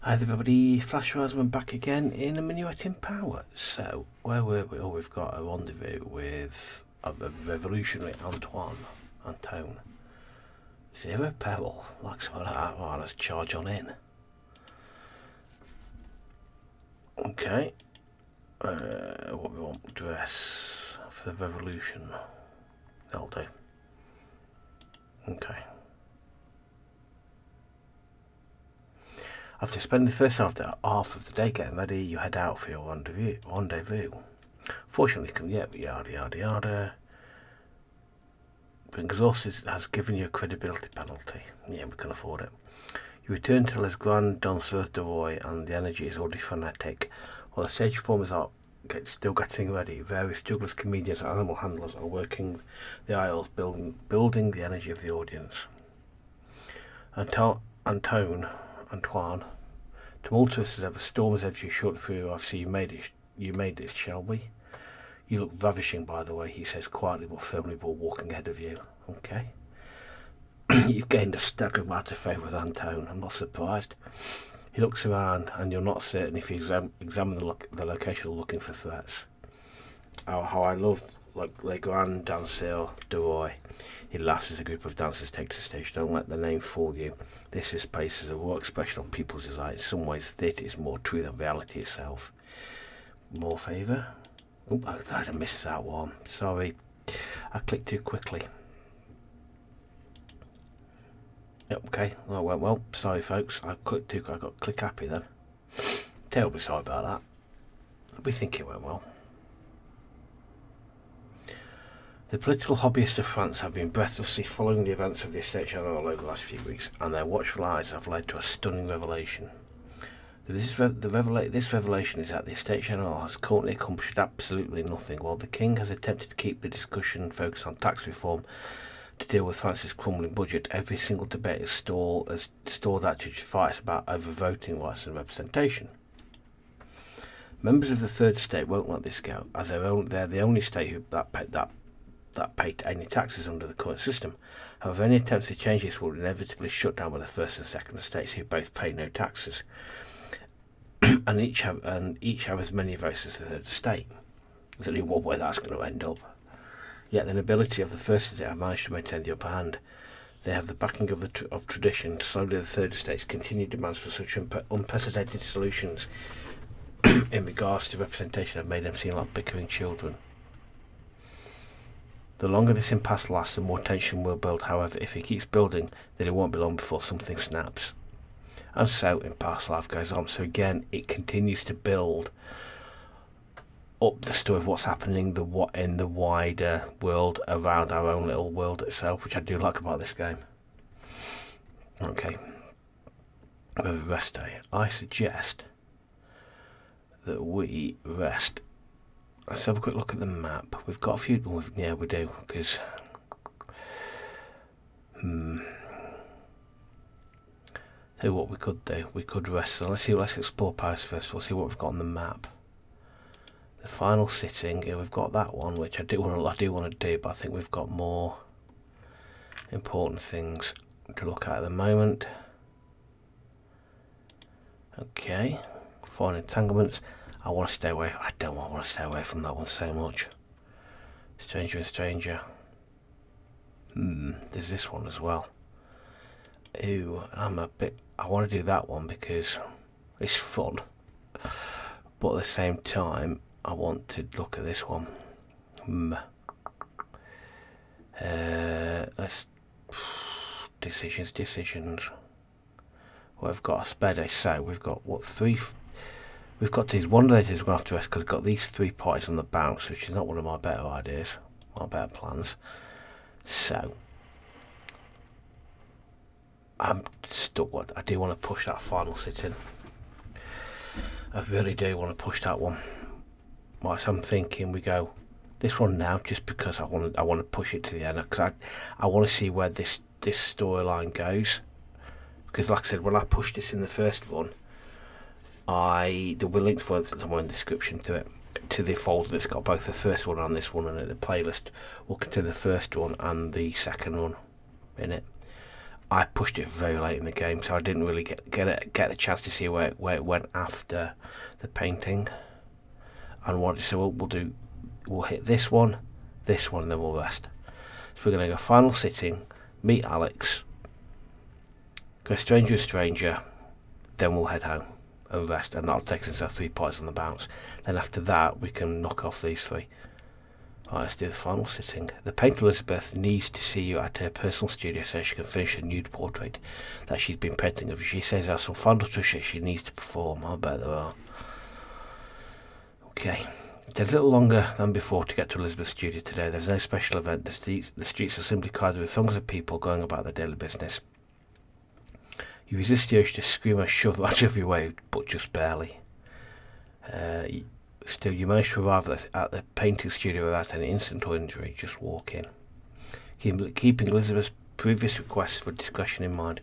Hi everybody, Flash Risman back again in a Minuet in Power. So, where were we? Oh, we've got a rendezvous with a revolutionary Antone. Zero peril, like some of that. Right, let's charge on in. Okay. What we want? Dress for the revolution. That'll do. Okay. After spending the first half of the day getting ready, you head out for your rendezvous. Fortunately, yada yada yada. Being exhausted has given you a credibility penalty. Yeah, we can afford it. You return to Les Grands Danseurs de Roy, and the energy is already frenetic. While the stage performers are still getting ready, various jugglers, comedians, and animal handlers are working the aisles, building the energy of the audience. Antoine, tumultuous as ever, storms as you short through. I see you made it, shall we? You look ravishing, by the way, he says quietly but firmly, while walking ahead of you. Okay. You've gained a staggering amount of favour with Antoine. I'm not surprised. He looks around, and you're not certain if you examine the location looking for threats. How I love Les Grands Danseurs de Roy. He laughs as a group of dancers take to the stage. Don't let the name fool you. This space is a raw expression of people's desire. In some ways, theatre is more true than reality itself. More favour? Oh, I missed that one. Sorry, I clicked too quickly. Yep, okay, that went well. Sorry, folks. I got click happy then. Terribly sorry about that. We think it went well. The political hobbyists of France have been breathlessly following the events of the Estate General over the last few weeks, and their watchful eyes have led to a stunning revelation. This revelation is that the Estate General has currently accomplished absolutely nothing, while the King has attempted to keep the discussion focused on tax reform to deal with France's crumbling budget. Every single debate is stalled out to fights about over-voting rights and representation. Members of the Third Estate won't let this go, as they're the only state that paid any taxes under the current system. However, any attempts to change this will inevitably shut down by the First and Second Estates, who both pay no taxes, and each have as many votes as the Third Estate. There's only one way that's going to end up. Yet the nobility of the First Estate have managed to maintain the upper hand. They have the backing of tradition. Slowly, the Third Estate's continued demands for such unprecedented solutions in regards to representation have made them seem like bickering children. The longer this impasse lasts, the more tension will build. However, if it keeps building, then it won't be long before something snaps. And so, impasse life goes on. So again, it continues to build up the story of what's happening in the wider world around our own little world itself, which I do like about this game. Okay. We have a rest day. I suggest that we rest. Let's have a quick look at the map. We've got a few. Yeah, we do, because tell you what we could do. We could rest. So let's explore Paris first. We'll see what we've got on the map. The final sitting. Yeah, we've got that one, which I do want to do, but I think we've got more important things to look at the moment. Okay, foreign entanglements. I want to stay away. I don't want to stay away from that one so much. Stranger and stranger. There's this one as well. Ooh, I want to do that one because it's fun, but at the same time, I want to look at this one. Let's decisions. Well, I've got a spare day, so we've got three. We've got these. One of those is we're going to have to rest because we've got these 3 parties on the bounce, which is not one of my better ideas, my better plans. So I'm stuck. I do want to push that final sit-in. I really do want to push that one. Right, so I'm thinking we go this one now, just because I want to push it to the end, because I want to see where this storyline goes. Because, like I said, when I pushed this in the first one, there were links for it somewhere in the description to the folder that's got both the first one and this one, and the playlist will contain the first one and the second one in it. I pushed it very late in the game, so I didn't really get a chance to see where it went after the painting. And what so we'll hit this one, and then we'll rest. So we're going to go final sitting, meet Alex, go stranger to stranger, then we'll head home and rest, and that'll take us to 3 points on the bounce. Then after that we can knock off these 3. Alright, let's do the final sitting. The painter Elizabeth needs to see you at her personal studio so she can finish a nude portrait that she's been painting of you. She says there are some final touches she needs to perform. I bet there are. Okay. There's a little longer than before to get to Elizabeth's studio today. There's no special event. The streets are simply crowded with throngs of people going about their daily business. You resist the urge to scream and shove out of your way, but just barely. Still, you manage to arrive at the painting studio without any incident or injury. Just walk in. Keeping Elizabeth's previous requests for discretion in mind,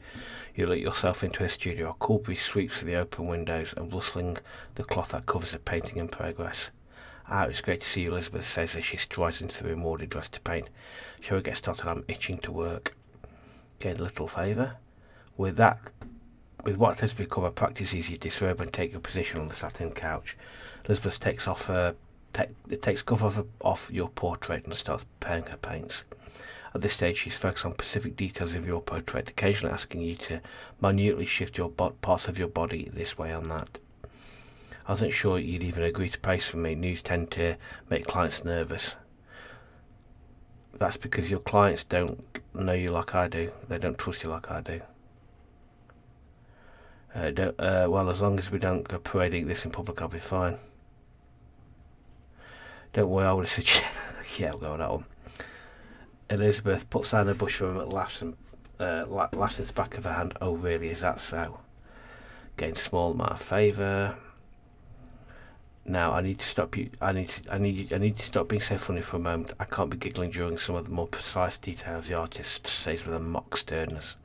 you let yourself into her studio. A cool breeze sweeps through the open windows and rustling the cloth that covers the painting in progress. It's great to see you, Elizabeth says as she strides into the room already dressed to paint. Shall we get started? I'm itching to work. Get a little favour. With what has become a practice, easy, disrobe and take your position on the satin couch. Elizabeth takes cover off your portrait and starts preparing her paints. At this stage, she's focused on specific details of your portrait, occasionally asking you to minutely shift your parts of your body this way and that. I wasn't sure you'd even agree to pace for me. News tend to make clients nervous. That's because your clients don't know you like I do. They don't trust you like I do. Well, as long as we don't go parading this in public, I'll be fine. Don't worry, I would suggest... yeah, we'll go with that one. Elizabeth puts down her bush for a moment, laughs at the back of her hand. Oh, really, is that so? Getting small amount of favour. Now, I need to stop you. I need to stop being so funny for a moment. I can't be giggling during some of the more precise details, the artist says with a mock sternness.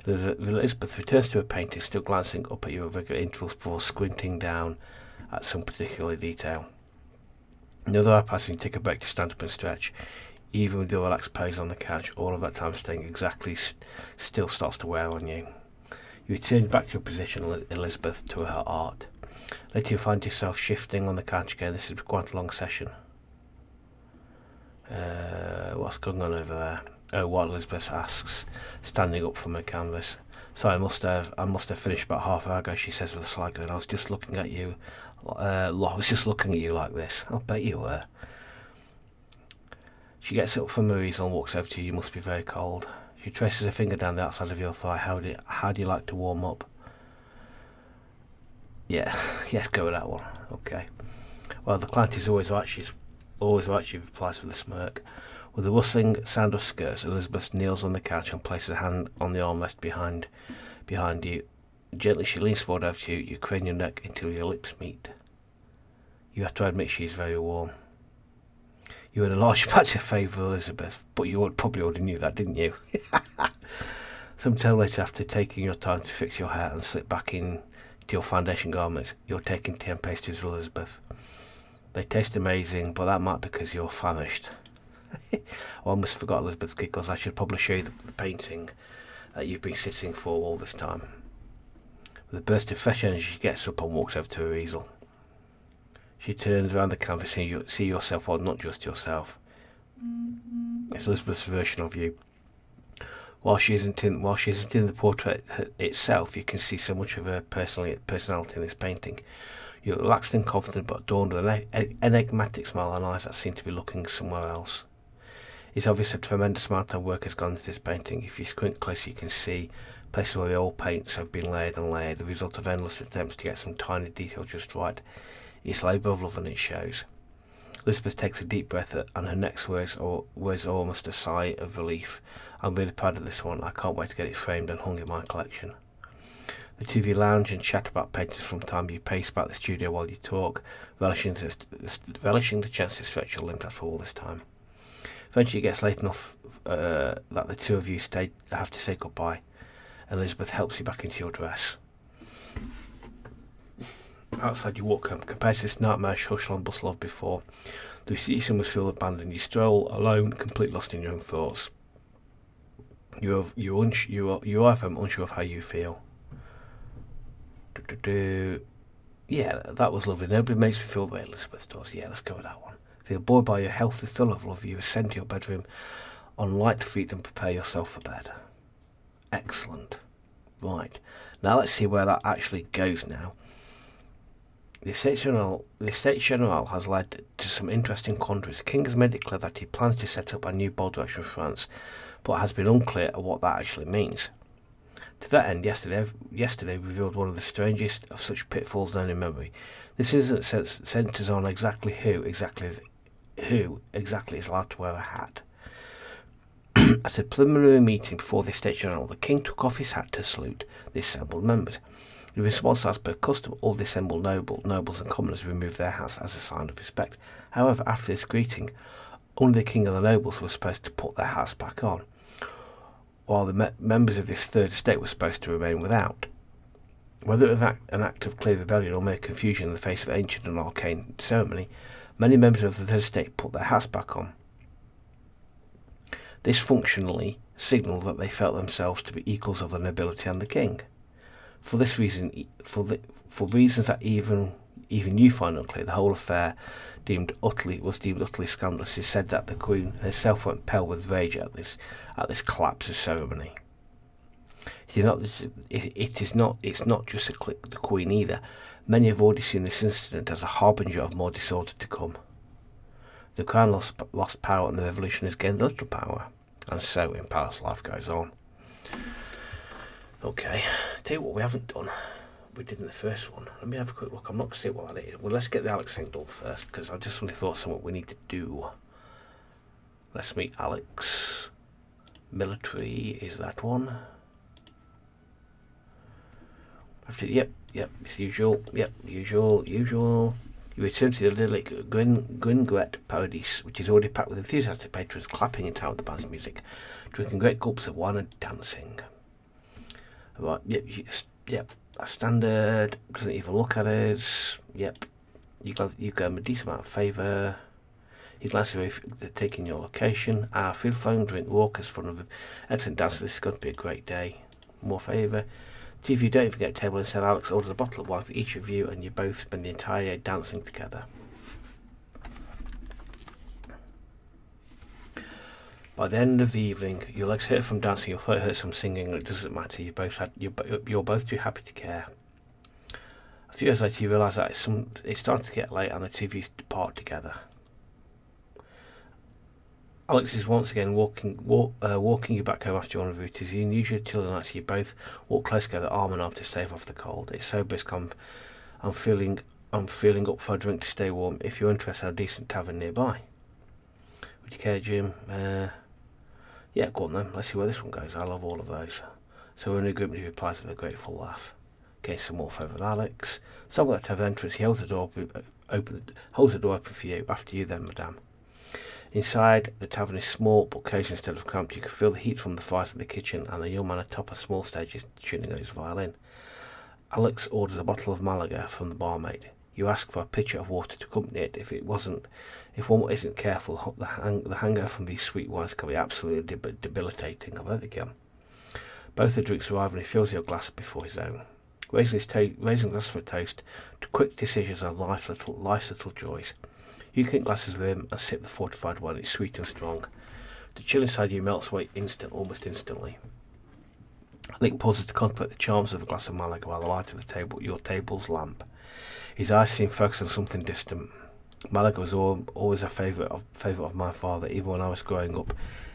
Elizabeth returns to her painting, still glancing up at you at regular intervals before squinting down at some particular detail. Another hour passing, take a break to stand up and stretch. Even with your relaxed pose on the couch, all of that time staying exactly still starts to wear on you. You return back to your position, Elizabeth, to her art. Later you find yourself shifting on the couch again. This is quite a long session. What's going on over there? Oh, what, Elizabeth asks, standing up from her canvas. Sorry, I must have finished about half an hour ago, she says with a slight grin. I was just looking at you. I was just looking at you like this. I'll bet you were. She gets up from her easel and walks over to you. You must be very cold. She traces her finger down the outside of your thigh. How do you like to warm up? Yeah, yes, go with that one. Okay. Well, the client is always right. She's always right, she replies with a smirk. With a rustling sound of skirts, Elizabeth kneels on the couch and places a hand on the armrest behind you. Gently she leans forward over to you. You crane your neck until your lips meet. You have to admit she is very warm. You had a large patch of favour with Elizabeth, but you probably already knew that, didn't you? Some time later, after taking your time to fix your hair and slip back into your foundation garments, you're taking tea and pastries with Elizabeth. They taste amazing, but that might be because you're famished. I almost forgot Elizabeth's giggles. I should probably show you the painting that you've been sitting for all this time. With a burst of fresh energy, she gets up and walks over to her easel. She turns around the canvas and you see yourself, well, not just yourself. It's Elizabeth's version of you. While she isn't in the portrait itself, you can see so much of her personality in this painting. You're relaxed and confident, but adorned with an enigmatic smile and eyes that seem to be looking somewhere else. It's obvious a tremendous amount of work has gone into this painting. If you squint close, you can see places where the old paints have been layered and layered, the result of endless attempts to get some tiny detail just right. It's labour of love and it shows. Elizabeth takes a deep breath and her next words almost a sigh of relief. I'm really proud of this one. I can't wait to get it framed and hung in my collection. The two of you lounge and chat about paintings from time. You pace about the studio while you talk, relishing the chance to stretch your limbs after all this time. Eventually it gets late enough that the two of you have to say goodbye. Elizabeth helps you back into your dress. Outside you walk home. Compared to this nightmarish hustle and bustle of before, the city must feel abandoned. You stroll alone, completely lost in your own thoughts. You're either unsure of how you feel. Yeah, that was lovely. Nobody makes me feel the way Elizabeth does. Yeah, let's go with that one. Feel bored by your health is the level of you. Ascend to your bedroom on light feet and prepare yourself for bed. Excellent. Right. Now let's see where that actually goes now. The States General has led to some interesting quandaries. The King has made it clear that he plans to set up a new bold direction of France, but has been unclear of what that actually means. To that end, yesterday revealed one of the strangest of such pitfalls known in memory. This incident centres on exactly who exactly is allowed to wear a hat. At a preliminary meeting before the States General, the King took off his hat to salute the assembled members. In response, as per custom, all the assembled nobles and commoners removed their hats as a sign of respect. However, after this greeting, only the King and the nobles were supposed to put their hats back on, while the members of this third estate were supposed to remain without. Whether it was an act of clear rebellion or mere confusion in the face of ancient and arcane ceremony, many members of the third estate put their hats back on. This functionally signalled that they felt themselves to be equals of the nobility and the King. For this reason, for reasons that even you find unclear, the whole affair was deemed utterly scandalous. It is said that the Queen herself went pale with rage at this collapse of ceremony. It's not just the Queen either. Many have already seen this incident as a harbinger of more disorder to come. The Crown lost power and the revolution has gained little power, and so in Paris life goes on. Okay, tell you what we haven't done. We did in the first one. Let me have a quick look. I'm not going to see what that is. Well, let's get the Alex thing done first, because I just really thought something we need to do. Let's meet Alex. Military is that one. Yep, it's usual. Yep, usual. You return to the idyllic Gringuet Paradis, which is already packed with enthusiastic patrons clapping in time with the band's music, drinking great gulps of wine and dancing. Right, yep, that's standard. Doesn't even look at us. Yep, you got him a decent amount of favour. He glances away, taking your location. Feel fun, drink raucous fun of excellent dancers. This is going to be a great day. More favour. TV, don't forget a table and said Alex orders a bottle of wine for each of you, and you both spend the entire day dancing together. By the end of the evening, your legs hurt from dancing, your throat hurts from singing, and it doesn't matter. You're both too happy to care. A few years later, you realise that it's starting to get late, and the two of you depart together. Alex is once again walking you back home after your route. As unusual till the night, you both walk close together, arm in arm, to stave off the cold. It's so brisk. I'm feeling up for a drink to stay warm. If you're interested in a decent tavern nearby, would you care, Jim? Yeah, go on then. Let's see where this one goes. I love all of those. So we're in agreement. He replies with a grateful laugh. Getting some more favour with Alex. So I'm going to have the entrance. He holds the door open for you. After you then, madame. Inside, the tavern is small but cosy instead of cramped. You can feel the heat from the fires in the kitchen, and the young man atop a small stage is tuning on his violin. Alex orders a bottle of Malaga from the barmaid. You ask for a pitcher of water to accompany it. If one isn't careful, the hangover from these sweet wines can be absolutely debilitating. I bet they can. Both the drinks arrive, and he fills your glass before his own. Raising glass for a toast to quick decisions on life's little joys. You clink glasses with him and sip the fortified wine. It's sweet and strong. The chill inside you melts away almost instantly. Nick pauses to contemplate the charms of a glass of Malaga by the light of your table's lamp. His eyes seem focused on something distant. Malaga was always a favourite of my father. Even when I was growing up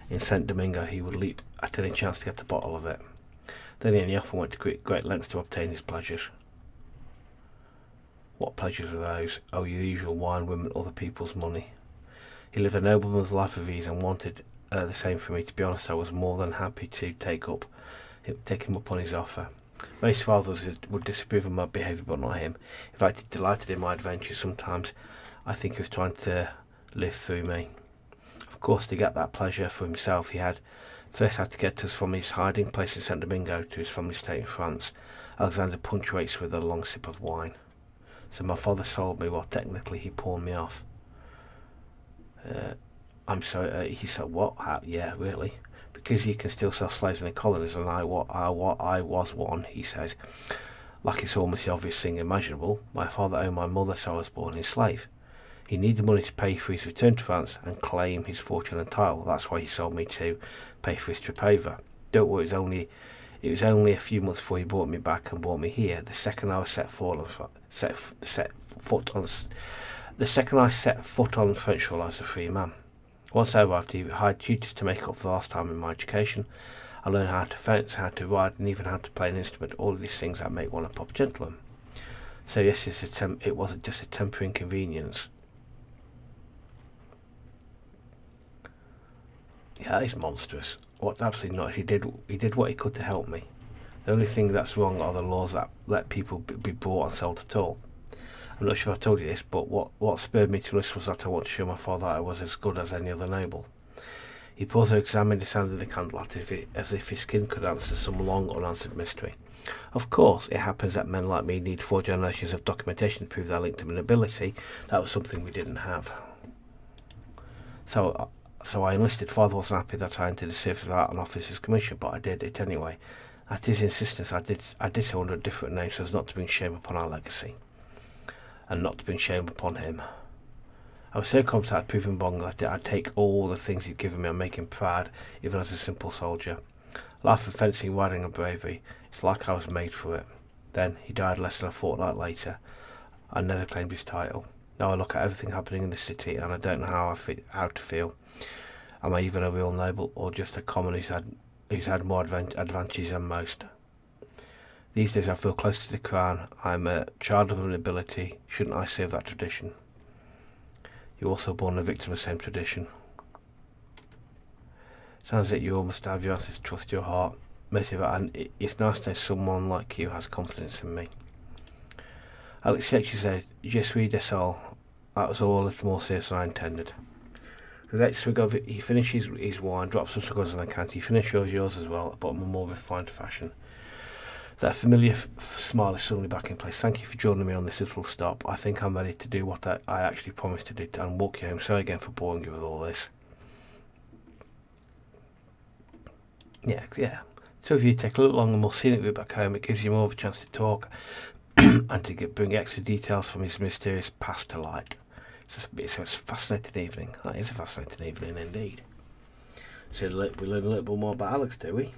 in St. Domingo, he would leap at any chance to get a bottle of it. Then he often went to great lengths to obtain his pleasures. What pleasures were those? Oh, your usual wine, women, other people's money. He lived a nobleman's life of ease and wanted the same for me. To be honest, I was more than happy to take him up on his offer. Most fathers would disapprove of my behaviour, but not him. In fact, he delighted in my adventures. Sometimes I think he was trying to live through me. Of course, to get that pleasure for himself, he had to get us from his hiding place in St. Domingo to his family estate in France. Alexander punctuates with a long sip of wine. So my father sold me, while technically he pawned me off. I'm sorry, he said, what? Yeah, really? because you can still sell slaves in the colonies, and I was one, he says, like it's almost the obvious thing imaginable. My father owned my mother, so I was born his slave. He needed money to pay for his return to France and claim his fortune and title. That's why he sold me to pay for his trip over. Don't worry, it was only a few months before he brought me back and brought me here. The second I set foot on French soil, I was a free man. Once I arrived, he hired tutors to make up for the lost time in my education. I learned how to fence, how to ride, and even how to play an instrument. All of these things that make one a proper gentleman. So yes, it wasn't just a temporary inconvenience. Yeah, that is monstrous. What? Absolutely not. He did what he could to help me. The only thing that's wrong are the laws that let people be bought and sold at all. I'm not sure if I told you this, but what spurred me to this was that I wanted to show my father that I was as good as any other noble. He paused to examine the sound of the candle as if his skin could answer some long unanswered mystery. Of course, it happens that men like me need 4 generations of documentation to prove their link to nobility. That was something we didn't have. So I enlisted. Father wasn't happy that I entered the service without an officer's commission, but I did it anyway. At his insistence, I did so under a different name so as not to bring shame upon our legacy, and not to bring shame upon him. I was so confident I'd prove him wrong that I'd take all the things he'd given me and make him proud, even as a simple soldier. Life of fencing, riding and bravery, it's like I was made for it. Then he died less than a fortnight later. I never claimed his title. Now I look at everything happening in the city and I don't know how to feel. Am I even a real noble or just a common who's had more advantages than most? These days I feel close to the crown. I'm a child of the nobility. Shouldn't I serve that tradition? You're also born a victim of the same tradition. Sounds like you almost have your answers to trust your heart. And it's nice to know someone like you has confidence in me. Alex says, Je suis désolé. That was all a little more serious than I intended. The next swig of it, he finishes his wine, drops some cigars on the counter. He finishes yours as well, but in a more refined fashion. That familiar smile is suddenly back in place. Thank you for joining me on this little stop. I think I'm ready to do what I actually promised to do and walk you home. Sorry again for boring you with all this. Yeah. So if you take a little longer, more scenic route back home, it gives you more of a chance to talk and to bring extra details from his mysterious past to light. It's a fascinating evening. That is a fascinating evening indeed. So we learn a little bit more about Alex, do we?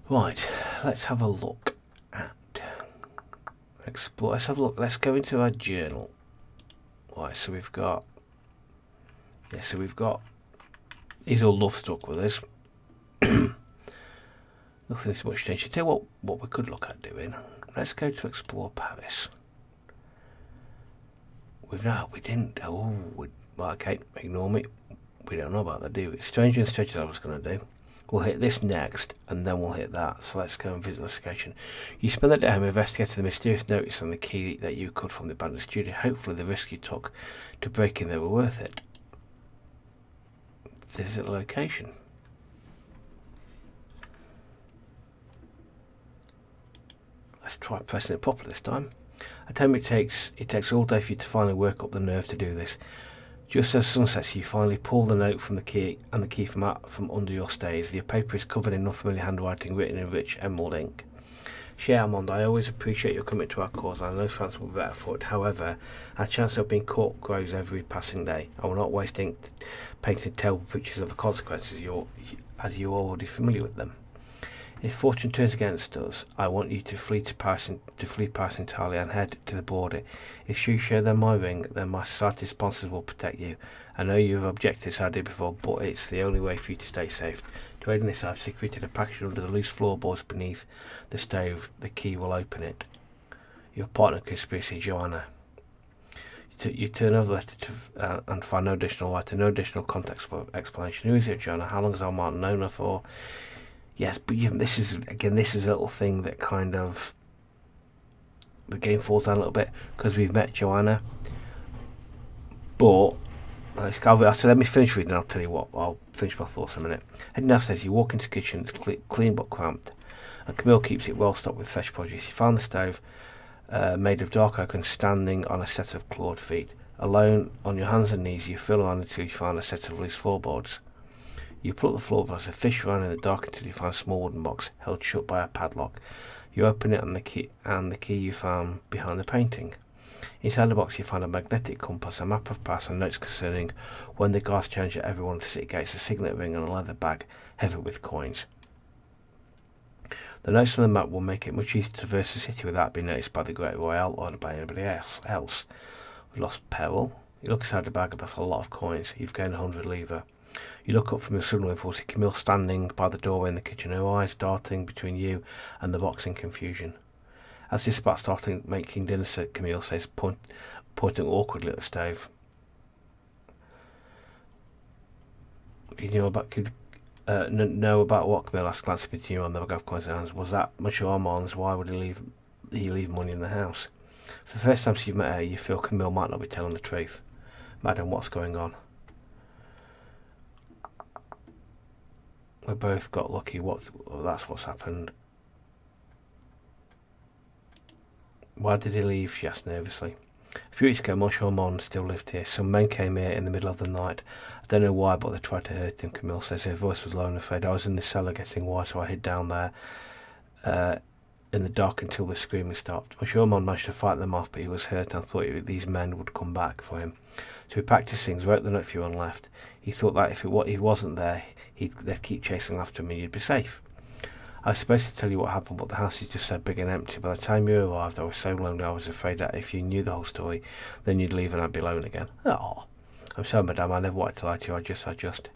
Right, let's have a look at explore. Let's have a look. Let's go into our journal. Right, so we've got. He's all love struck with us. Nothing so much change. Tell you what we could look at doing. Let's go to explore Paris. We didn't. Okay, ignore me. We don't know about that, do we? Stranger and Stretches I was going to do. We'll hit this next, and then we'll hit that. So let's go and visit the location. You spend the day at home investigating the mysterious notice and the key that you could from the abandoned studio. Hopefully the risk you took to break in there were worth it. Visit the location. Let's try pressing it properly this time. I tell you, it takes all day for you to finally work up the nerve to do this. Just as sun sets, you finally pull the note from the key and the key from under your stays. Your paper is covered in unfamiliar handwriting written in rich emerald ink. Cher Armand, I always appreciate your commitment to our cause. I know France will be better for it. However, our chance of being caught grows every passing day. I will not waste ink painting terrible pictures of the consequences as you're already familiar with them. If fortune turns against us, I want you to flee Paris entirely and head to the border. If you show them my ring, then my society sponsors will protect you. I know you have objected as I did before, but it's the only way for you to stay safe. To aid in this, I've secreted a package under the loose floorboards beneath the stove. The key will open it. Your partner in conspiracy, Joanna. You turn over the letter and find no additional writer, no additional context for explanation. Who is it, Joanna? How long has Armand known her for? Yes, but this is a little thing that kind of the game falls down a little bit because we've met Joanna. But let me finish reading. I'll tell you what. I'll finish my thoughts in a minute. Heading downstairs, you walk into the kitchen. It's clean but cramped, and Camille keeps it well stocked with fresh produce. You find the stove made of dark oak and standing on a set of clawed feet. Alone on your hands and knees, you feel around until you find a set of loose floorboards. You pull at the floor as a fish around in the dark until you find a small wooden box held shut by a padlock. You open it and the key you found behind the painting. Inside the box you find a magnetic compass, a map of Paris, and notes concerning when the guards change at every one of the city gates, a signet ring and a leather bag heavy with coins. The notes on the map will make it much easier to traverse the city without being noticed by the Great Royale or by anybody else. We've lost peril. You look inside the bag and that's a lot of coins. You've gained 100 livres. You look up from your sudden windfall, see Camille standing by the doorway in the kitchen, her eyes darting between you and the box in confusion. As you start starting making dinner, Camille says, pointing awkwardly at the stove. Do you know about what? Camille asked, glancing between you on the bag of coins in hands. Was that Monsieur Armand's? Why would he leave money in the house? For the first time since you've met her, you feel Camille might not be telling the truth. Madam, what's going on? We both got lucky. That's what's happened. Why did he leave? She asked nervously. A few weeks ago, Monsieur Armand still lived here. Some men came here in the middle of the night. I don't know why, but they tried to hurt him, Camille says. Her voice was low and afraid. I was in the cellar getting water, so I hid down there in the dark until the screaming stopped. Monsieur Armand managed to fight them off, but he was hurt and thought these men would come back for him. So he packed his things, wrote the note for you and left. He thought that if he wasn't there, they'd keep chasing after him and you'd be safe. I was supposed to tell you what happened, but the house is just so big and empty. By the time you arrived, I was so lonely I was afraid that if you knew the whole story, then you'd leave and I'd be alone again. Oh, I'm sorry, madame, I never wanted to lie to you, I just...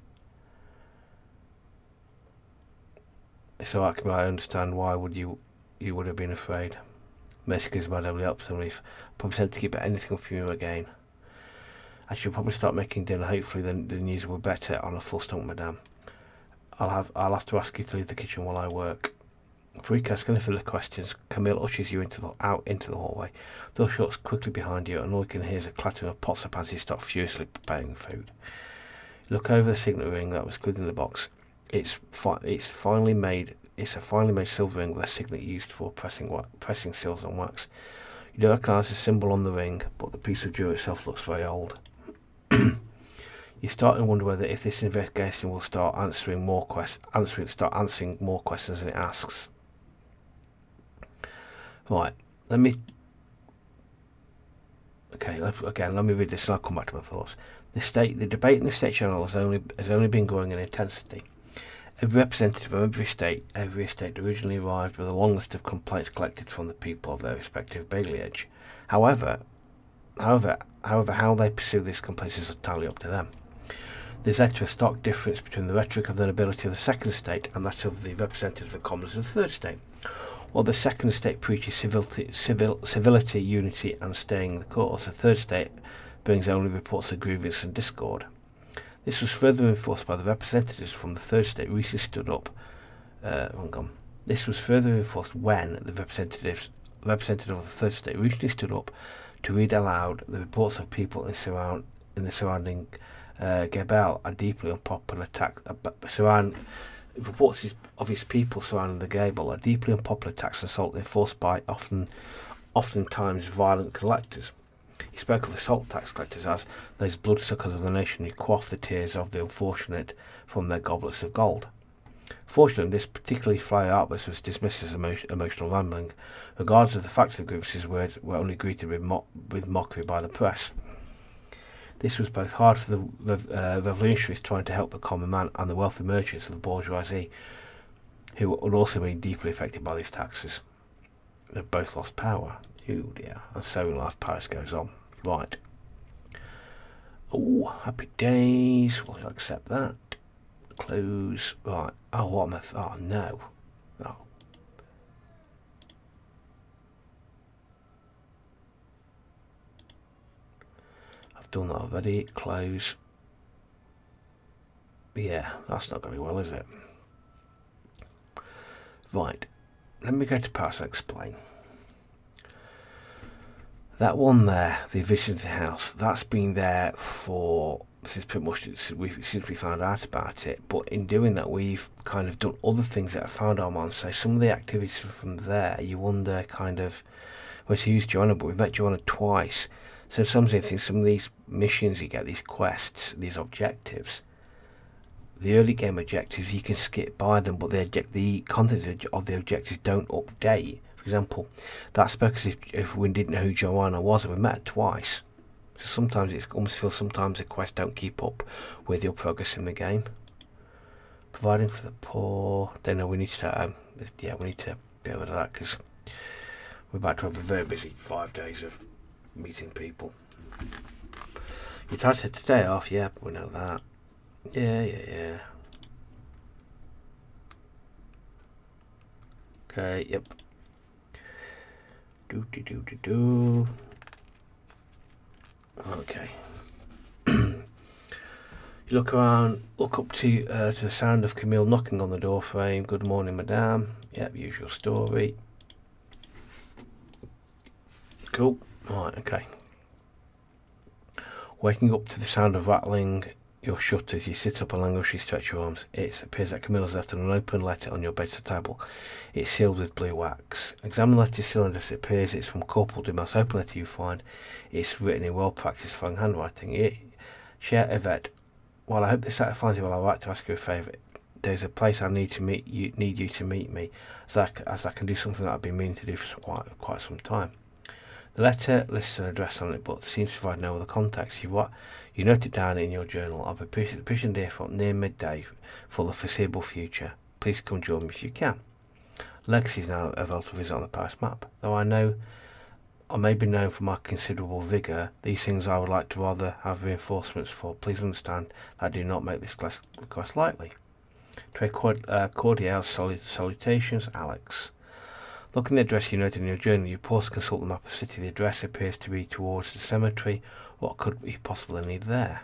It's alright, Camille, I understand why you would have been afraid. Mercy gives madame the opposite relief. Probably sent to keep anything from you again. I should probably start making dinner. Hopefully the news will be better on a full stomach, madame. I'll have to ask you to leave the kitchen while I work. Before you can ask any further questions, Camille ushers you out into the hallway. The door shuts quickly behind you, and all you can hear is a clattering of pots and pans as you start furiously preparing food. You look over the signet ring that was glued in the box. It's a finely made silver ring with a signet used for pressing seals on wax. You don't recognise the symbol on the ring, but the piece of jewellery itself looks very old. You start to wonder whether if this investigation will start answering more questions than it asks. Right, let me read this and I'll come back to my thoughts. The debate in the state channel has only been growing in intensity. Every representative of every estate originally arrived with a long list of complaints collected from the people of their respective bailiage. However, how they pursue these complaints is entirely up to them. This led to a stark difference between the rhetoric of the nobility of the second estate and that of the representatives of the commons of the third estate. While the second estate preaches civility, unity and staying the course, the third estate brings only reports of grievance and discord. This was further enforced by the representatives from the third estate recently stood up. This was further enforced when the representative of the third estate recently stood up to read aloud the reports of people in the surrounding Gebel, a deeply unpopular attack. Reports of his people surrounding the Gable, a deeply unpopular tax assault enforced by oftentimes violent collectors. He spoke of assault tax collectors as those bloodsuckers of the nation who quaff the tears of the unfortunate from their goblets of gold. Fortunately, this particularly fiery outburst was dismissed as emotional rambling. Regardless of the fact of the grievances were only greeted with mockery by the press. This was both hard for the revolutionaries trying to help the common man and the wealthy merchants of the bourgeoisie, who would also be deeply affected by these taxes. They've both lost power. Oh dear. And so in life, Paris goes on. Right. Oh, happy days. We'll accept that. Close. Right. Oh, what am I... Oh, no. Oh. I've done that already. Close. Yeah, that's not going to be well, is it? Right. Let me go to Paris and explain. That one there, the vision of the house, that's been there since pretty much since we found out about it. But in doing that, we've kind of done other things that have found Armand. So some of the activities from there, you wonder kind of, well, to use Joanna, but we've met Joanna twice. So some of these missions you get, these quests, these objectives, the early game objectives, you can skip by them, but the content of the objectives don't update. For example, that's because if we didn't know who Joanna was and we met her twice, so sometimes it almost feels sometimes the quests don't keep up with your progress in the game. Providing for the poor. Then we need to we need to get rid of that because we're about to have a very busy 5 days of meeting people. Your title said today off. Yeah, we know that. Yeah. Okay, yep. Do. Okay. You look around, look up to the sound of Camille knocking on the door frame. Good morning, madame. Yep, usual story. Cool. Right, okay. Waking up to the sound of rattling your shutters, you sit up and languishingly stretch your arms. It appears that Camille has left an unopened letter on your bedside table. It's sealed with blue wax. Examine the letter's cylinder as it appears. It's from Corporal the most open letter you find. It's written in well-practiced foreign handwriting. Cher Ep8, while I hope this satisfies you, well, I'd like to ask you a favour. There's a place I need you to meet me, as I can do something that I've been meaning to do for quite some time. The letter lists an address on it, but seems to provide no other context. You note it down in your journal. I've a position there from near midday for the foreseeable future. Please come join me if you can. Legacy is now available to visit on the Paris map. Though I may be known for my considerable vigour, these things I would like to rather have reinforcements for. Please understand that I do not make this request lightly. Très cordial salutations, Alex. Looking at the address you noted in your journal, you pause to consult the map of the city. The address appears to be towards the cemetery. What could we possibly need there?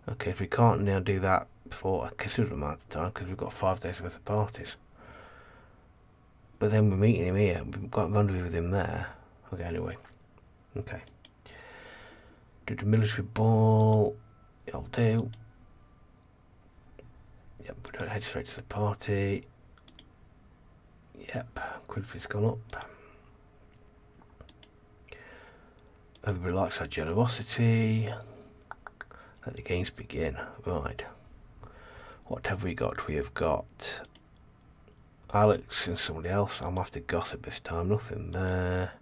Okay, if we can't now do that for a considerable amount of time, because we've got 5 days worth of parties. But then we're meeting him here. We've got a rendezvous with him there. Okay, anyway. Okay. Do the military ball. I'll do. Yep, we don't head straight to the party. Yep, Quidfield's gone up. Everybody likes our generosity. Let the games begin. Right. What have we got? We have got Alex and somebody else. I'm after gossip this time. Nothing there.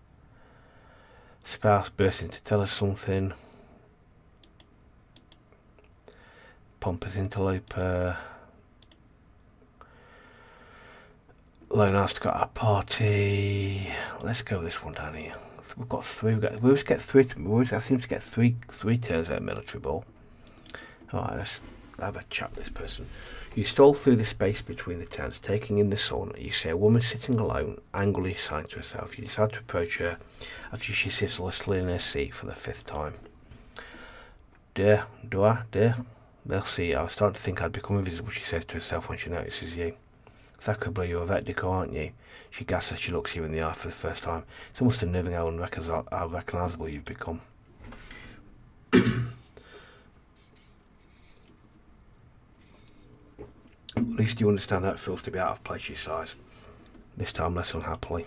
Spouse bursting to tell us something. Pompous interloper. Lone asked to go to a party. Let's go this one down here. We've got three. We always get three. We always seem to get three turns at a military ball. Alright, let's have a chat with this person. You stroll through the space between the tents, taking in the sun. You see a woman sitting alone, angrily sighing to herself. You decide to approach her after she sits listlessly in her seat for the 5th time. Dear, merci. I was starting to think I'd become invisible, she says to herself when she notices you. Sacre you're a vet deco, aren't you? She gasps as she looks you in the eye for the first time. It's almost unnerving how unrecognisable you've become. At least you understand how it feels to be out of place, she sighs. This time less unhappily.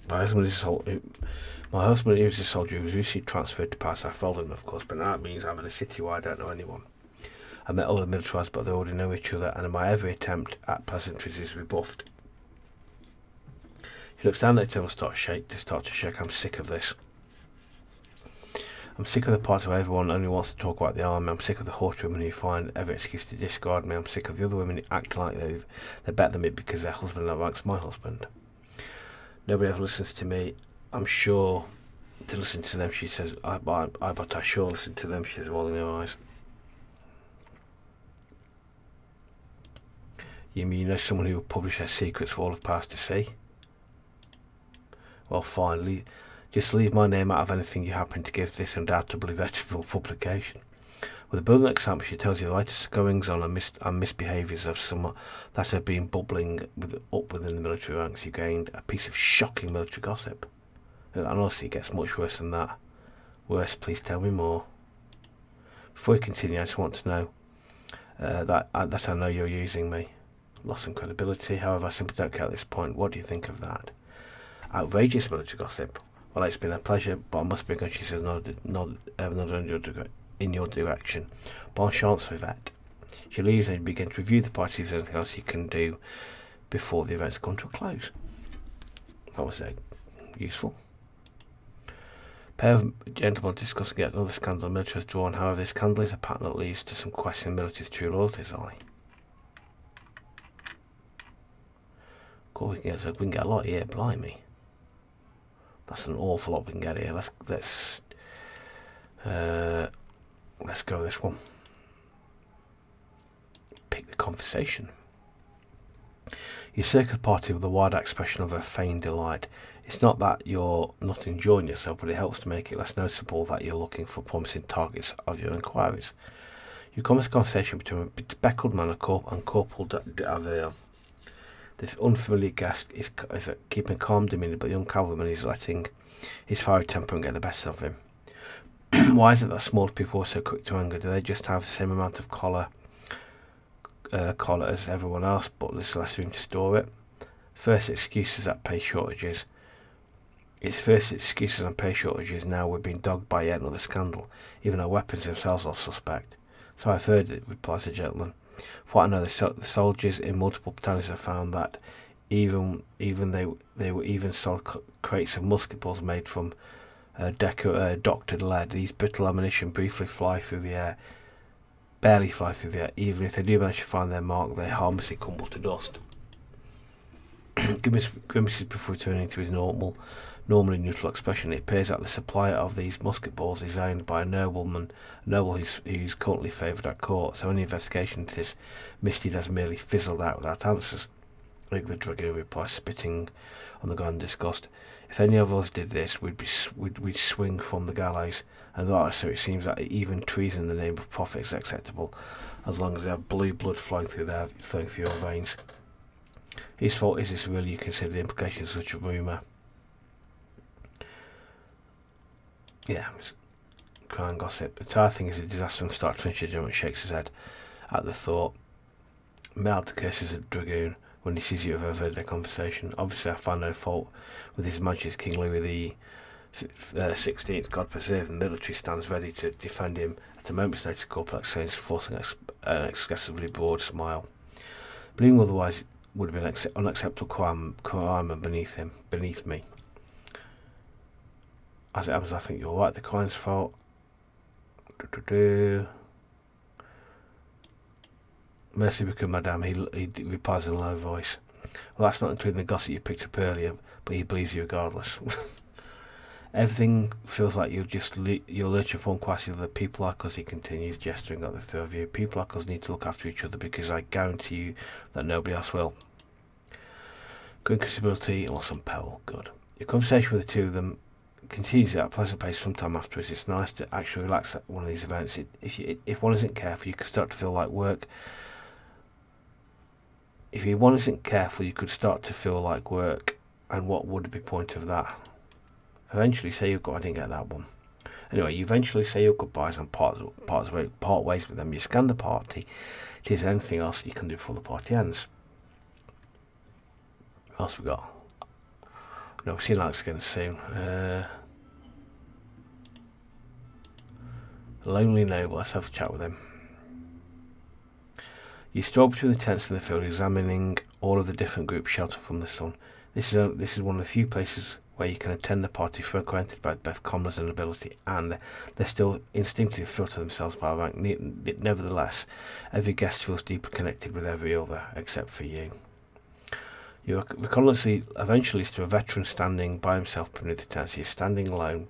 My husband is a soldier who was recently transferred to Paris. I followed him, of course, but now it means I'm in a city where I don't know anyone. I met other militarised, but they already know each other, and my every attempt at pleasantries is rebuffed. She looks down at him and starts to shake. I'm sick of this. I'm sick of the part where everyone only wants to talk about the army. I'm sick of the horsewomen who find every excuse to discard me. I'm sick of the other women acting like they're better than me because their husband outranks my husband. Nobody ever listens to me. I'm sure to listen to them, she says. But I sure listen to them, she says, rolling her eyes. You mean you know someone who will publish their secrets for all of Paris to see? Well, fine. Just leave my name out of anything you happen to give this undoubtedly reputable publication. With a brilliant example, she tells you the latest goings on and misbehaviours of some that have been bubbling up within the military ranks. You gained a piece of shocking military gossip. And honestly, it gets much worse than that. Worse, please tell me more. Before we continue, I just want to know that I know you're using me. Loss in credibility, however, I simply don't care at this point. What do you think of that? Outrageous military gossip. Well, it's been a pleasure, but I must be going, she says, not in your direction. Bonne chance, Vivette. She leaves and you begin to review the party if there's anything else you can do before the events come to a close. That was useful. Pair of gentlemen discussing yet another scandal the military has drawn. However, this scandal is a pattern that leads to some questioning the military's true loyalties. Cool, we can get a lot here, blimey. That's an awful lot we can get here. Let's go with this one. Pick the conversation. Your circus party with a wide expression of a feigned delight. It's not that you're not enjoying yourself, but it helps to make it less noticeable that you're looking for promising targets of your inquiries. You commence a conversation between a bespectacled man and Corporal D'Avere. The unfamiliar guest is keeping a calm demeanour, but the young cavalryman is letting his fiery temperament get the best of him. Why is it that smaller people are so quick to anger? Do they just have the same amount of collar as everyone else, but there's less room to store it? First excuses that pay shortages. Its first excuses on pay shortages. Now we're being dogged by yet another scandal. Even our weapons themselves are suspect. So I've heard it, replies the gentleman. For what I know, the soldiers in multiple battalions have found that even they were even sold crates of musket balls made from doctored lead. These brittle ammunition barely fly through the air. Even if they do manage to find their mark, they harmlessly crumble to dust. Grimaces before returning to his normally neutral expression. It appears that the supplier of these musket balls is owned by a noble who's currently favoured at court, so any investigation into this misdeed has merely fizzled out without answers. Like the dragoon replies, spitting on the ground in disgust. If any of us did this, we'd swing from the gallows, and so it seems that even treason in the name of profit is acceptable, as long as they have blue blood flowing through your veins. Whose fault is this really? You consider the implications of such a rumour? Yeah, crying gossip. The entire thing is a disaster from start to finish. The gentleman shakes his head at the thought. Mad curses at dragoon when he sees you have overheard their conversation. Obviously, I find no fault with His Majesty King Louis the 16th. God preserve the military stands ready to defend him at a moment's notice. Corporal exchange, forcing an excessively broad smile. Believing otherwise would have been an unacceptable crime beneath me. As it happens, I think you're right. The crime's fault. Merci beaucoup, madame, he replies in a low voice. Well, that's not including the gossip you picked up earlier, but he believes you regardless. Everything feels like you're lurching upon quasi the people like us, he continues, gesturing at the three of you. People like us need to look after each other because I guarantee you that nobody else will. Good incredibility or some peril. Good. Your conversation with the two of them continues at a pleasant pace sometime afterwards. It's nice to actually relax at one of these events. If one isn't careful, you could start to feel like work. If one isn't careful, you could start to feel like work. And what would be the point of that? Eventually say I didn't get that one. Anyway, you eventually say your goodbyes and part ways with them. You scan the party. Is there anything else you can do before the party ends? What else we got? No, we've seen Alex again soon. Lonely Noble, let's have a chat with him. You stroll between the tents in the field, examining all of the different groups sheltered from the sun. This is one of the few places where you can attend a party frequented by both commoners and nobility, and they still instinctively filter themselves by rank. Nevertheless, every guest feels deeply connected with every other, except for you. Your reconnaissance eventually leads to a veteran standing by himself beneath the tent. He is standing alone,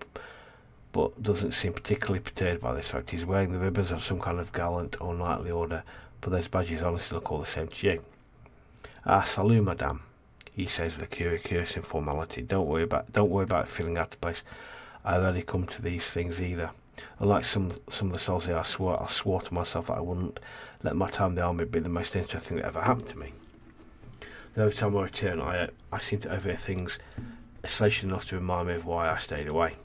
but doesn't seem particularly perturbed by this fact. He's wearing the ribbons of some kind of gallant or knightly order, but those badges honestly look all the same to you. Ah, salut, madame, he says with a curious informality. Don't worry about feeling out of place. I rarely come to these things either. Unlike some of the souls here, I swore to myself that I wouldn't let my time in the army be the most interesting thing that ever happened to me. Though every time I return, I seem to overhear things salacious enough to remind me of why I stayed away.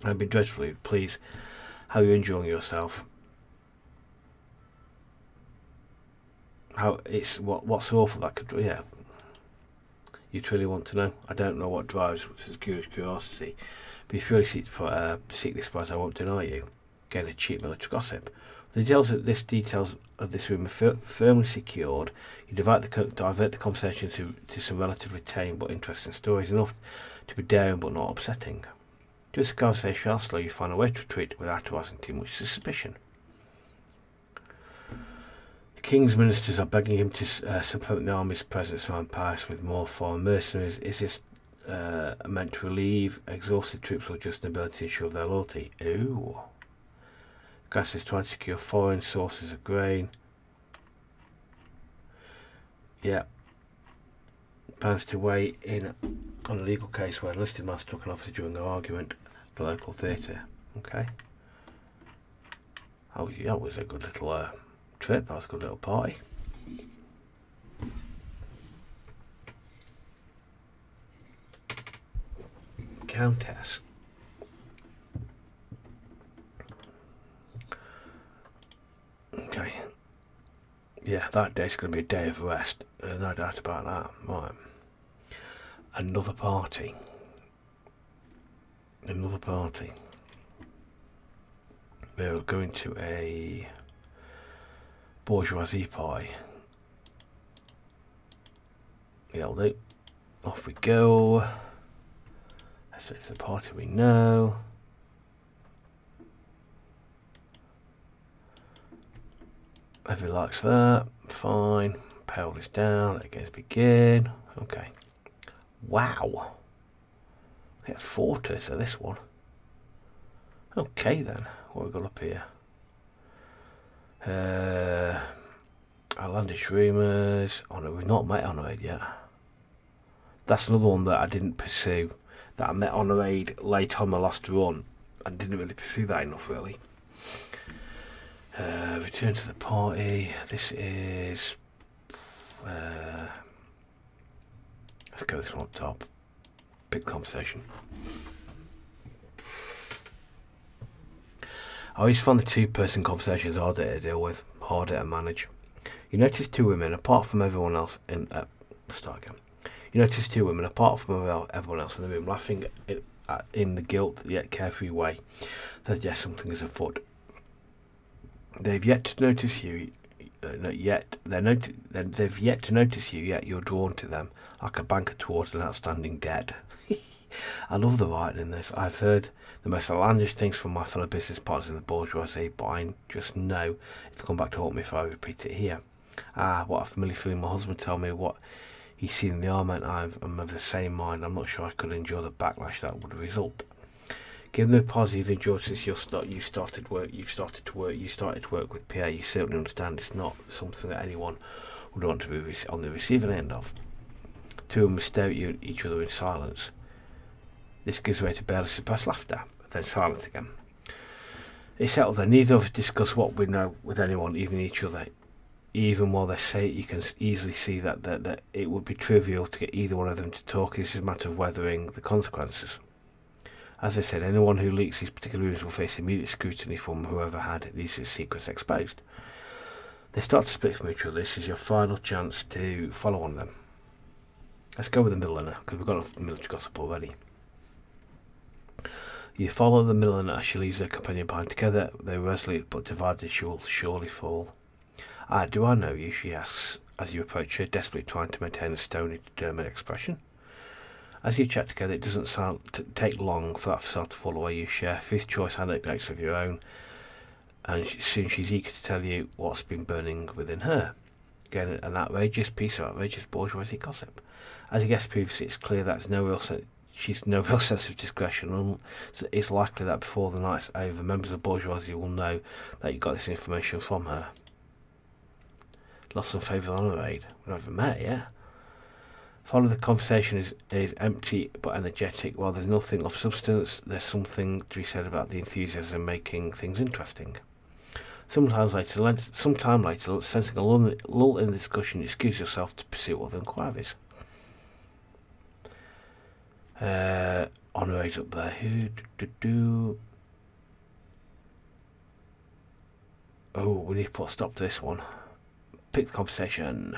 I've been dreadfully pleased. How are you enjoying yourself? What's so awful that could, yeah. You'd really want to know. I don't know what drives such curiosity, but if you really seek this prize, I won't deny you. Again, a cheap military gossip. The details of this room are firmly secured. You divert the conversation to some relatively tame but interesting stories, enough to be daring but not upsetting. Just the conversation elsewhere, you find a way to retreat without arousing too much suspicion. The king's ministers are begging him to supplement the army's presence around Paris with more foreign mercenaries. Is this meant to relieve exhausted troops or just an ability to ensure their loyalty? Ooh. Grass is trying to secure foreign sources of grain. Yeah. Plans to weigh in on a legal case where enlisted man struck an officer during an argument at the local theatre. Okay. That was a good little trip. That was a good little party. Countess. Okay. Yeah, that day's going to be a day of rest. No doubt about that. Right. Another party. We're going to a bourgeoisie party. That'll do. Off we go. It's the party we know. Everybody likes that. Fine. Power is down. Let games begin. Okay. Wow. We get 4 turns of this one. Okay then. What have we got up here? Outlandish rumours. Oh no, we've not met Honorade yet. That's another one that I didn't pursue. That I met Honorade late on my last run and didn't really pursue that enough really. Return to the party. This is let's go this one up top. Big conversation. I always find the 2-person conversations harder to deal with, harder to manage. You notice 2 women, apart from everyone else in let's start again. You notice 2 women, apart from everyone else in the room, laughing in the guilt yet carefree way. That yes, something is afoot. They've yet to notice you. They've yet to notice you. Yet you're drawn to them like a banker towards an outstanding debt. I love the writing in this. I've heard the most outlandish things from my fellow business partners in the bourgeoisie, but I just know it'll come back to haunt me if I repeat it here. What a familiar feeling. My husband told me what he's seen in the army, and I'm of the same mind. I'm not sure I could endure the backlash that would result. Given the positive enjoyed since you started to work with Pierre, you certainly understand it's not something that anyone would want to be on the receiving end of. 2 of them stare at each other in silence. This gives way to barely suppressed laughter, then silence again. It's settled that neither of us discuss what we know with anyone, even each other. Even while they say it, you can easily see that it would be trivial to get either one of them to talk. It's just a matter of weathering the consequences. As I said, anyone who leaks these particular rules will face immediate scrutiny from whoever had these secrets exposed. They start to split from each other. This is your final chance to follow on them. Let's go with the milliner, because we've got a military gossip already. You follow the milliner as she leaves her companion behind. Together, they resolute, but divided she will surely fall. Do I know you? She asks as you approach her, desperately trying to maintain a stony, determined expression. As you chat together, it doesn't take long for that facade to fall away. You share fifth choice anecdotes of your own, and soon she's eager to tell you what's been burning within her. Again, an outrageous piece of outrageous bourgeoisie gossip. As you guessed previously, it's clear that she's no real sense of discretion. So it's likely that before the night's over, members of bourgeoisie will know that you got this information from her. Lost some favour on her aid. We've never met yet. Follow the conversation is empty but energetic. While there's nothing of substance, there's something to be said about the enthusiasm making things interesting. Sometime later, sensing a lull in the discussion, you excuse yourself to pursue other inquiries. Honorade's up there. Oh, we need to put a stop to this one. Pick the conversation.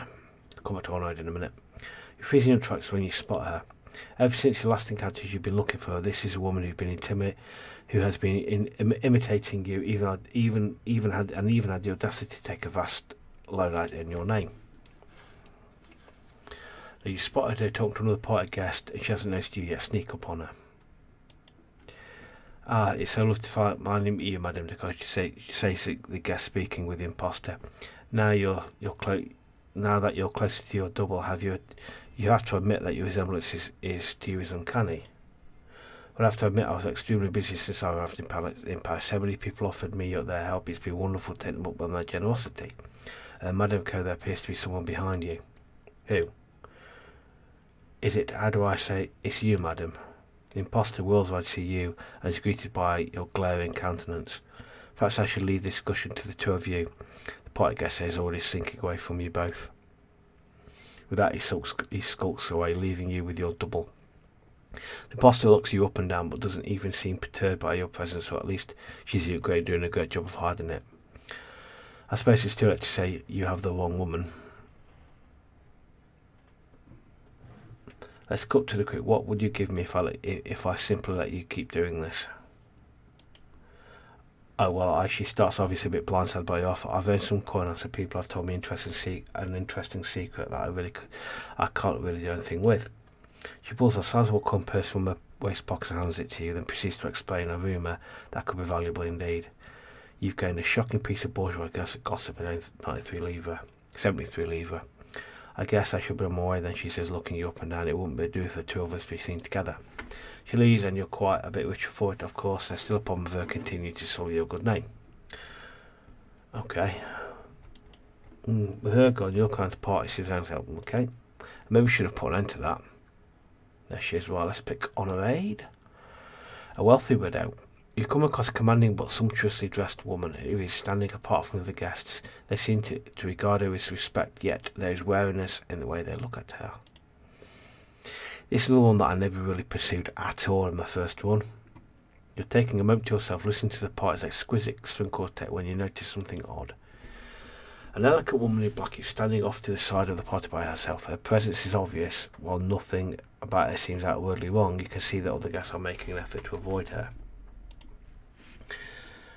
Come back to Honorade in a minute. You're freezing your tracks when you spot her. Ever since your last encounter, you've been looking for her. This is a woman who has been imitating you, even had the audacity to take a vast load out in your name. Now you spotted her talking to another party guest, and she hasn't noticed you yet. Sneak up on her. It's so lovely to find you, madam, says the guest speaking with the imposter. Now now that you're closer to your double, you have to admit that your resemblance is to you is uncanny. But I have to admit I was extremely busy since I arrived in Paris. So many people offered me their help. It's been wonderful to take them up on their generosity. Madame Co, there appears to be someone behind you. Who? Is it? How do I say? It's you, madam. The imposter whirls right to see you and is greeted by your glaring countenance. Perhaps I should leave the discussion to the two of you. The party guest is already sinking away from you both. With that, he skulks away, leaving you with your double. The imposter looks you up and down, but doesn't even seem perturbed by your presence, or at least she's doing a great job of hiding it. I suppose it's too late to say you have the wrong woman. Let's cut to the quick. What would you give me if I simply let you keep doing this? Oh, well, she starts obviously a bit blindsided by your offer. I've earned some coin on some people have told me an interesting secret that I can't really do anything with. She pulls a sizable coin purse from her waist pocket and hands it to you, then proceeds to explain a rumour that could be valuable indeed. You've gained a shocking piece of bourgeois gossip in 73 livres. I guess I should be on my way then, she says, looking you up and down. It wouldn't be do for the two of us to be seen together. She leaves, and you're quite a bit richer for it, of course. There's still a problem with her continuing to sully your good name. Okay. With her gone, your kind of party seems help. Okay. Maybe we should have put an end to that. There she is. Well, let's pick Honour Aid. A wealthy widow. You come across a commanding but sumptuously dressed woman who is standing apart from the guests. They seem to regard her with respect, yet there is wariness in the way they look at her. This is the one that I never really pursued at all in my first run. You're taking a moment to yourself, listening to the party's exquisite string quartet when you notice something odd. An elegant woman in black is standing off to the side of the party by herself. Her presence is obvious. While nothing about her seems outwardly wrong, you can see that other guests are making an effort to avoid her.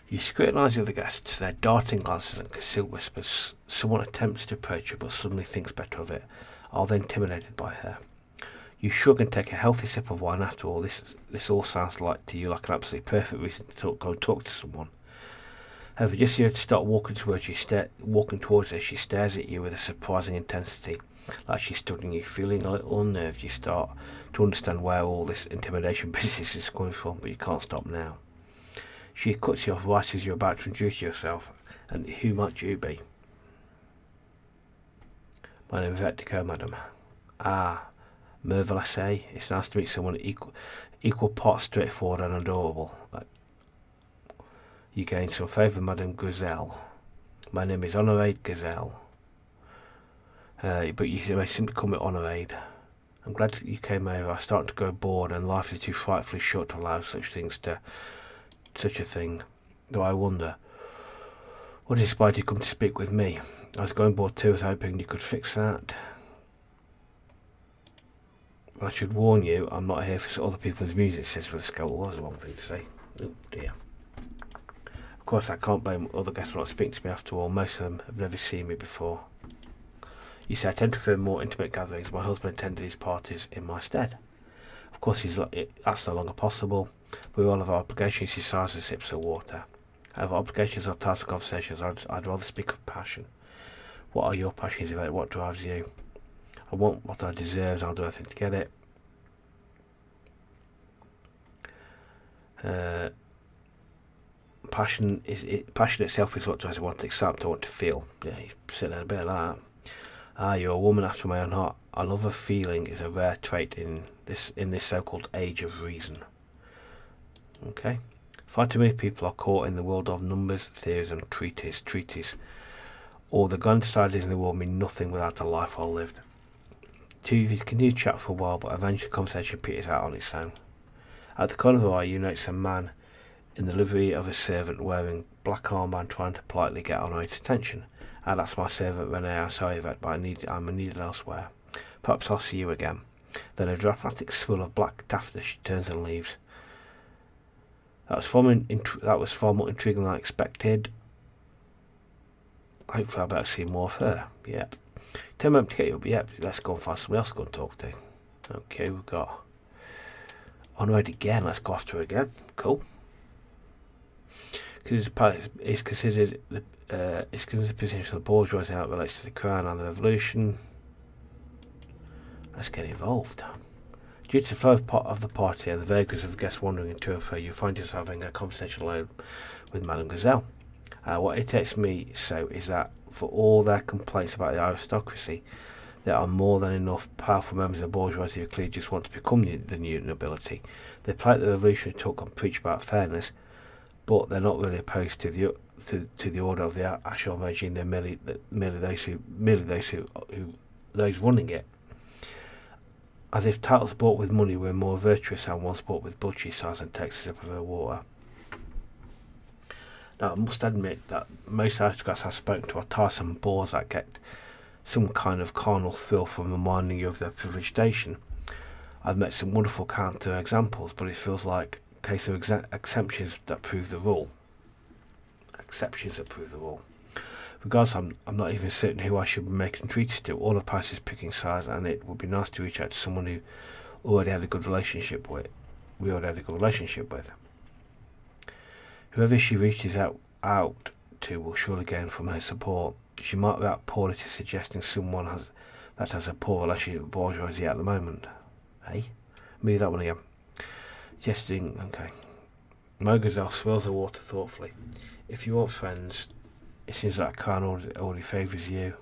You scrutinise the other guests, their darting glances and concealed whispers. Someone attempts to approach her but suddenly thinks better of it, are then intimidated by her. You shrug and take a healthy sip of wine. After all, this all sounds to you like an absolutely perfect reason to go talk to someone. However, just as you to start walking towards her, she stares at you with a surprising intensity, like she's studying you. Feeling a little unnerved, you start to understand where all this intimidation business is coming from, but you can't stop now. She cuts you off right as you're about to introduce yourself. And who might you be? My name is Ep8, madam. Me voilà, it's nice to meet someone equal parts straightforward and adorable. You gain some favour, Madame Gazelle. My name is Honour Aid Gazelle. But you may simply call me Honour Aid. I'm glad that you came over. I'm starting to grow bored, and life is too frightfully short to allow such a thing. Though I wonder, what inspired you to come to speak with me? I was going bored too, I was hoping you could fix that. I should warn you, I'm not here for other people's music, says for the scale. Was the wrong thing to say. Oh dear. Of course, I can't blame other guests for not speaking to me after all. Most of them have never seen me before. You say I tend to prefer more intimate gatherings. My husband attended these parties in my stead. Of course, that's no longer possible. We all have our obligations. He sighs and sips of water. However, obligations are types of conversations. I'd rather speak of passion. What are your passions about? What drives you? I want what I deserve, and I'll do everything to get it. Passion itself is what drives me. I want to accept, I want to feel. Yeah, you said a bit of that. You're a woman after my own heart. A love of feeling is a rare trait in this so-called age of reason. Okay. Far too many people are caught in the world of numbers, theories, and treaties. All the grandest ideas in the world mean nothing without a life well lived. Two of you continue to chat for a while, but eventually the conversation peters out on its own. At the corner of the eye, you notice a man in the livery of a servant wearing black armband trying to politely get Honour Aid's attention. That's my servant Renee. I'm sorry, Yvette, but I'm needed elsewhere. Perhaps I'll see you again. Then a dramatic swirl of black taffeta she turns and leaves. That was far more intriguing than I expected. Hopefully I'll be able to see more of her. Yep. 10 minutes to get you up. Yep. Let's go and find somebody else to go and talk to. Okay, we've got Onward again. Let's go after her again. Cool. It's considered the position of the bourgeoisie how it relates to the crown and the revolution. Let's get involved. Due to the flow of the party and the vagaries of the guests wandering to and fro, you find yourself having a conversation alone with Madame Gazelle. What irritates me so is that for all their complaints about the aristocracy, there are more than enough powerful members of the bourgeoisie who clearly just want to become the new nobility. They play the revolutionary talk and preach about fairness, but they're not really opposed to the order of the Ashon regime. They're merely those running it. As if titles bought with money were more virtuous than ones bought with blood, she sighs and takes a sip of her water. Now, I must admit that most aristocrats I've spoken to are tiresome bores that get some kind of carnal thrill from reminding you of their privileged station. I've met some wonderful counter examples, but it feels like a case of exceptions that prove the rule. Regardless, I'm not even certain who I should be making treaties to. All of Paris is picking sides, and it would be nice to reach out to someone who already had a good relationship with. Whoever she reaches out to will surely gain from her support. She might react poorly to suggesting someone that has a poor relationship with bourgeoisie at the moment. Hey? Move that one again. Suggesting, okay. Mogazelle swirls her water thoughtfully. If you want friends, it seems like Khan already favours you.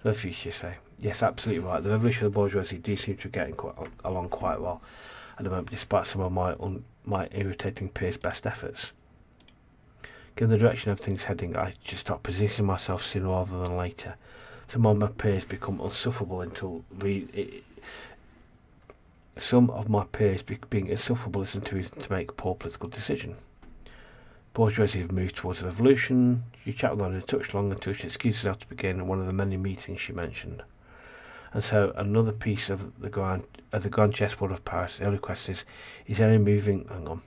The future, say. Yes, absolutely right. The revolution of the bourgeoisie do seem to be getting along quite well at the moment, despite some of my irritating peers' best efforts. Given the direction everything's heading, I just start positioning myself sooner rather than later. Some of my peers become insufferable being insufferable isn't to make poor political decisions. Bourgeoisie have moved towards a revolution. You chat with her in a touch long until she excuses herself to begin one of the many meetings she mentioned. And so another piece of the grand chessboard of Paris. The only question is anyone moving? Hang on.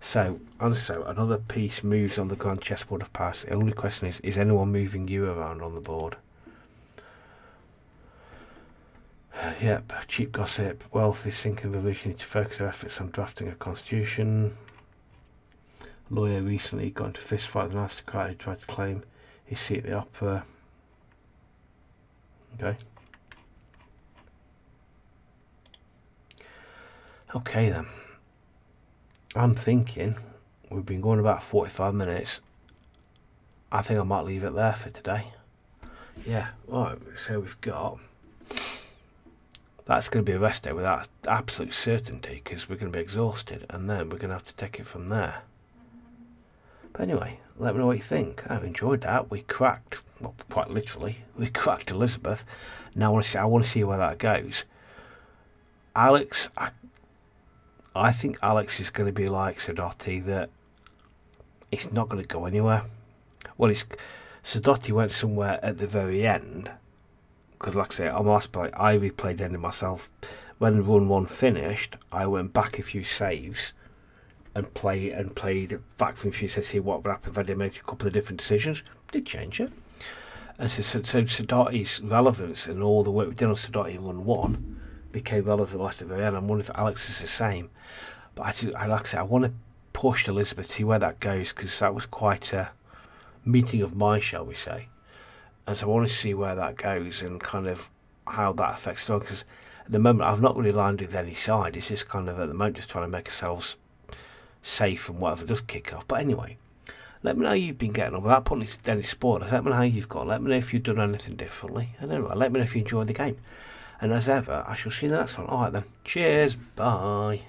So another piece moves on the grand chessboard of Paris. The only question is anyone moving you around on the board? Yep, cheap gossip. Wealth is sinking revolution to focus their efforts on drafting a constitution. Lawyer recently got into a fist fight with an aristocrat who tried to claim his seat at the opera. Okay then. I'm thinking we've been going about 45 minutes. I think I might leave it there for today. Yeah, right, so we've got... That's going to be a rest day without absolute certainty because we're going to be exhausted and then we're going to have to take it from there. But anyway, let me know what you think. I've enjoyed that. We cracked, well, quite literally, we cracked Elizabeth. Now I want to see where that goes. Alex, I think Alex is going to be like Sadotti, that it's not going to go anywhere. Well, Sadotti went somewhere at the very end, because like I say, on last play, I replayed the ending myself. When run 1 finished, I went back a few saves and played back from a few saves to see what would happen if I did make a couple of different decisions. Did change it. And so Sadotti's relevance and all the work we did on Sadotti in run 1 became relevant right at the very end. I'm wondering if Alex is the same. But I like I say, I want to push Elizabeth to see where that goes, because that was quite a meeting of minds, shall we say. And so I want to see where that goes and kind of how that affects the because at the moment I've not really landed with any side. It's just kind of at the moment just trying to make ourselves safe from whatever does kick off. But anyway, let me know how you've been getting on without putting any spoilers. Let me know how you've got. Let me know if you've done anything differently. And anyway, let me know if you enjoyed the game. And as ever, I shall see you in the next one. Alright then. Cheers. Bye.